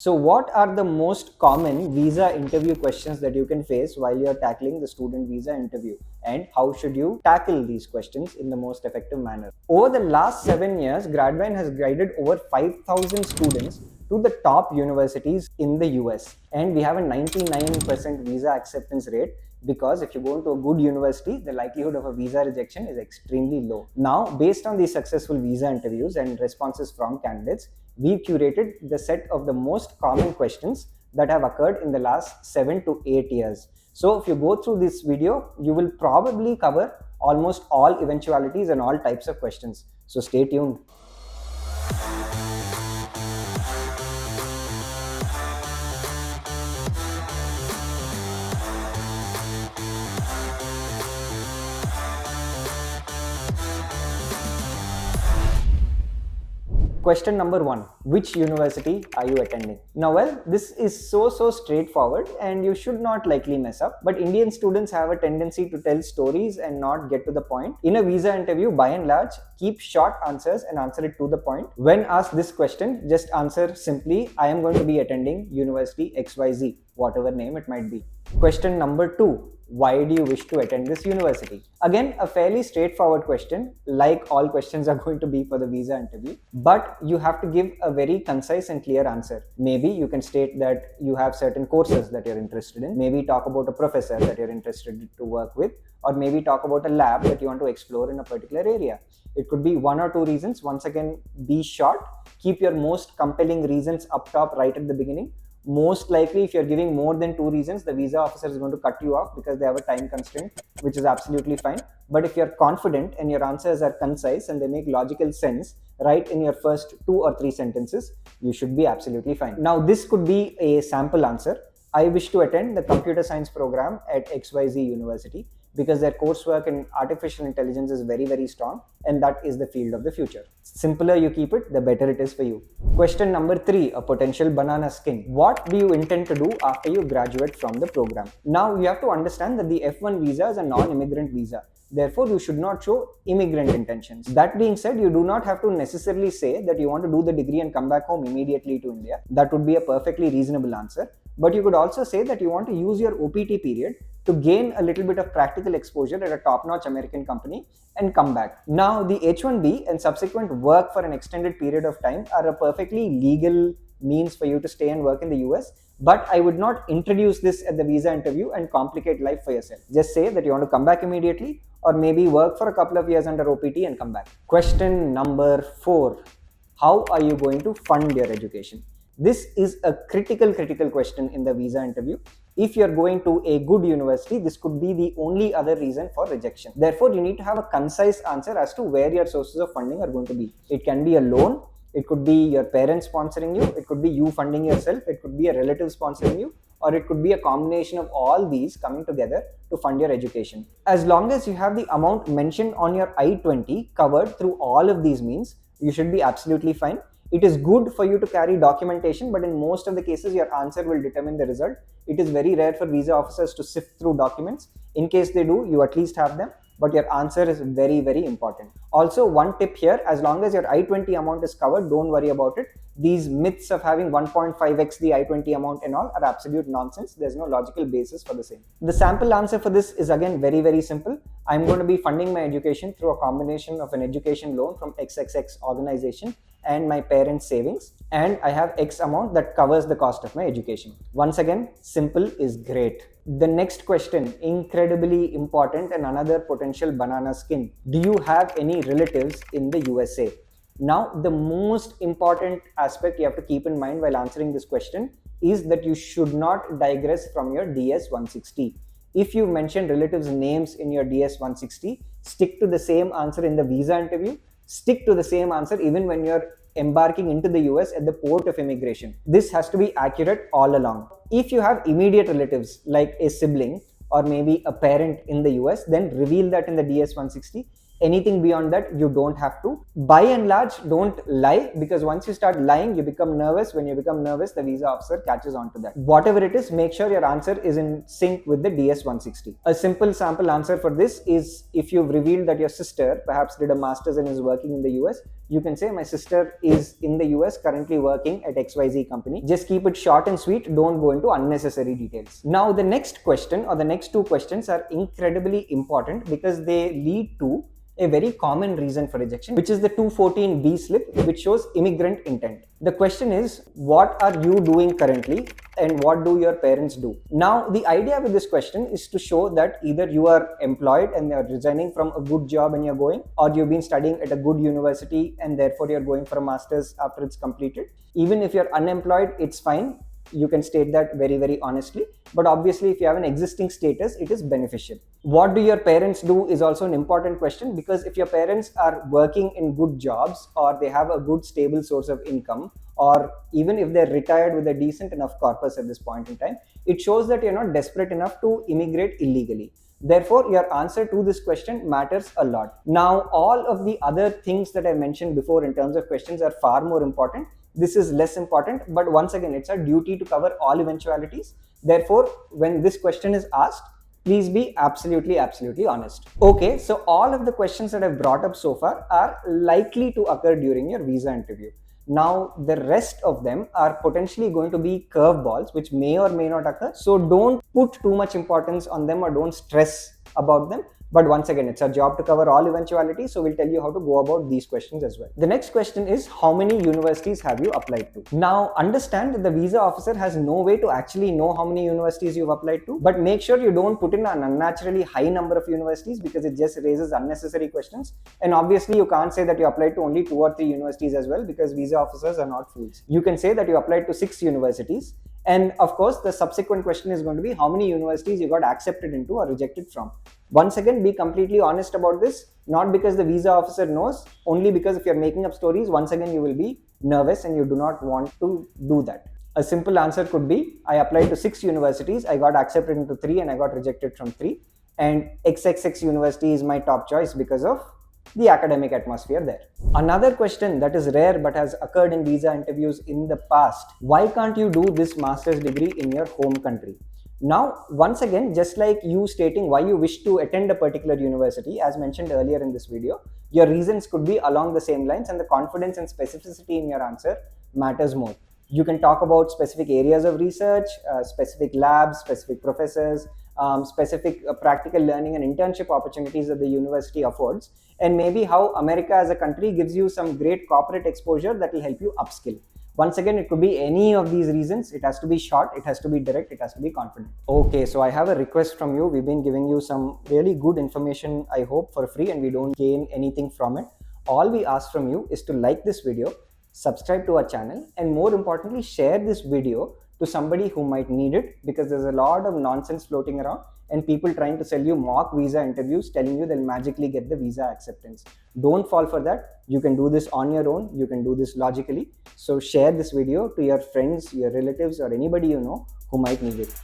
So what are the most common visa interview questions that you can face while you're tackling the student visa interview? And how should you tackle these questions in the most effective manner? Over the last 7 years, Gradvine has guided over 5,000 students to the top universities in the US. And we have a 99% visa acceptance rate, because if you go into a good university, the likelihood of a visa rejection is extremely low. Now, based on these successful visa interviews and responses from candidates, we've curated the set of the most common questions that have occurred in the last 7 to 8 years. So if you go through this video, you will probably cover almost all eventualities and all types of questions. So stay tuned. Question number 1, which university are you attending? Now, well, this is so straightforward and you should not likely mess up, but Indian students have a tendency to tell stories and not get to the point. In a visa interview, by and large, keep short answers and answer it to the point. When asked this question, just answer simply, I am going to be attending University XYZ, whatever name it might be. Question number 2, why do you wish to attend this university? Again, a fairly straightforward question, like all questions are going to be for the visa interview, but you have to give a very concise and clear answer. Maybe you can state that you have certain courses that you're interested in, maybe talk about a professor that you're interested to work with, or maybe talk about a lab that you want to explore in a particular area. It could be 1 or 2 reasons. Once again, be short, keep your most compelling reasons up top right at the beginning. Most likely, if you're giving more than 2 reasons, the visa officer is going to cut you off because they have a time constraint, which is absolutely fine. But if you're confident and your answers are concise and they make logical sense right in your first 2 or 3 sentences, you should be absolutely fine. Now, this could be a sample answer. I wish to attend the computer science program at XYZ University because their coursework in artificial intelligence is very strong, and that is the field of the future. Simpler you keep it, the better it is for you. Question number 3, a potential banana skin. What do you intend to do after you graduate from the program? Now, you have to understand that the F1 visa is a non-immigrant visa. Therefore, you should not show immigrant intentions. That being said, you do not have to necessarily say that you want to do the degree and come back home immediately to India. That would be a perfectly reasonable answer. But you could also say that you want to use your OPT period to gain a little bit of practical exposure at a top-notch American company and come back. Now, the H1B and subsequent work for an extended period of time are a perfectly legal means for you to stay and work in the US, but I would not introduce this at the visa interview and complicate life for yourself. Just say that you want to come back immediately, or maybe work for a couple of years under OPT and come back. Question number 4, how are you going to fund your education? This is a critical question in the visa interview. If you're going to a good university, this could be the only other reason for rejection. Therefore, you need to have a concise answer as to where your sources of funding are going to be. It can be a loan, it could be your parents sponsoring you, it could be you funding yourself, it could be a relative sponsoring you, or it could be a combination of all these coming together to fund your education. As long as you have the amount mentioned on your I-20 covered through all of these means, you should be absolutely fine. It is good for you to carry documentation, but in most of the cases, your answer will determine the result. It is very rare for visa officers to sift through documents. In case they do, you at least have them, but your answer is very important. Also, one tip here, as long as your I-20 amount is covered, don't worry about it. These myths of having 1.5x the I-20 amount and all are absolute nonsense. There's no logical basis for the same. The sample answer for this is again very simple. I'm going to be funding my education through a combination of an education loan from XXX organization and my parents' savings, and I have X amount that covers the cost of my education. Once again, simple is great. The next question, incredibly important and another potential banana skin. Do you have any relatives in the USA? Now, the most important aspect you have to keep in mind while answering this question is that you should not digress from your DS-160. If you mention relatives' names in your DS-160, stick to the same answer in the visa interview. Stick to the same answer even when you're embarking into the US at the port of immigration. This has to be accurate all along. If you have immediate relatives like a sibling or maybe a parent in the US, then reveal that in the DS-160. Anything beyond that, you don't have to. By and large, don't lie, because once you start lying, you become nervous. When you become nervous, the visa officer catches on to that. Whatever it is, make sure your answer is in sync with the DS 160. A simple sample answer for this is, if you've revealed that your sister perhaps did a master's and is working in the US, you can say, my sister is in the US currently working at XYZ company. Just keep it short and sweet. Don't go into unnecessary details. Now, the next question, or the next two questions, are incredibly important because they lead to a very common reason for rejection, which is the 214B slip, which shows immigrant intent. The question is, what are you doing currently and what do your parents do? Now, the idea with this question is to show that either you are employed and you're resigning from a good job and you're going, or you've been studying at a good university and therefore you're going for a master's after it's completed. Even if you're unemployed, it's fine. You can state that very, very honestly. But obviously, if you have an existing status, it is beneficial. What do your parents do is also an important question, because if your parents are working in good jobs, or they have a good stable source of income, or even if they're retired with a decent enough corpus at this point in time, it shows that you're not desperate enough to immigrate illegally. Therefore, your answer to this question matters a lot. Now, all of the other things that I mentioned before in terms of questions are far more important. This is less important, but once again, it's our duty to cover all eventualities. Therefore, when this question is asked, please be absolutely honest. Okay, so all of the questions that I've brought up so far are likely to occur during your visa interview. Now, the rest of them are potentially going to be curveballs, which may or may not occur. So don't put too much importance on them, or don't stress about them. But once again, it's our job to cover all eventualities, so we'll tell you how to go about these questions as well. The next question is, how many universities have you applied to? Now, understand that the visa officer has no way to actually know how many universities you've applied to, but make sure you don't put in an unnaturally high number of universities, because it just raises unnecessary questions. And obviously, you can't say that you applied to only 2 or 3 universities as well, because visa officers are not fools. You can say that you applied to 6 universities. And of course, the subsequent question is going to be how many universities you got accepted into or rejected from. Once again, be completely honest about this, not because the visa officer knows, only because if you're making up stories, once again, you will be nervous and you do not want to do that. A simple answer could be, I applied to 6 universities, I got accepted into 3 and I got rejected from 3. And XXX university is my top choice because of the academic atmosphere there. Another question that is rare but has occurred in visa interviews in the past: why can't you do this master's degree in your home country? Now, once again, just like you stating why you wish to attend a particular university, as mentioned earlier in this video, your reasons could be along the same lines, and the confidence and specificity in your answer matters more. You can talk about specific areas of research, specific labs, specific professors, specific practical learning and internship opportunities that the university affords, and maybe how America as a country gives you some great corporate exposure that will help you upskill. Once again, it could be any of these reasons. It has to be short, it has to be direct, it has to be confident. Okay, so I have a request from you. We've been giving you some really good information, I hope, for free, and we don't gain anything from it. All we ask from you is to like this video, subscribe to our channel, and more importantly, share this video to somebody who might need it, because there's a lot of nonsense floating around and people trying to sell you mock visa interviews telling you they'll magically get the visa acceptance. Don't fall for that. You can do this on your own. You can do this logically. So share this video to your friends, your relatives, or anybody you know who might need it.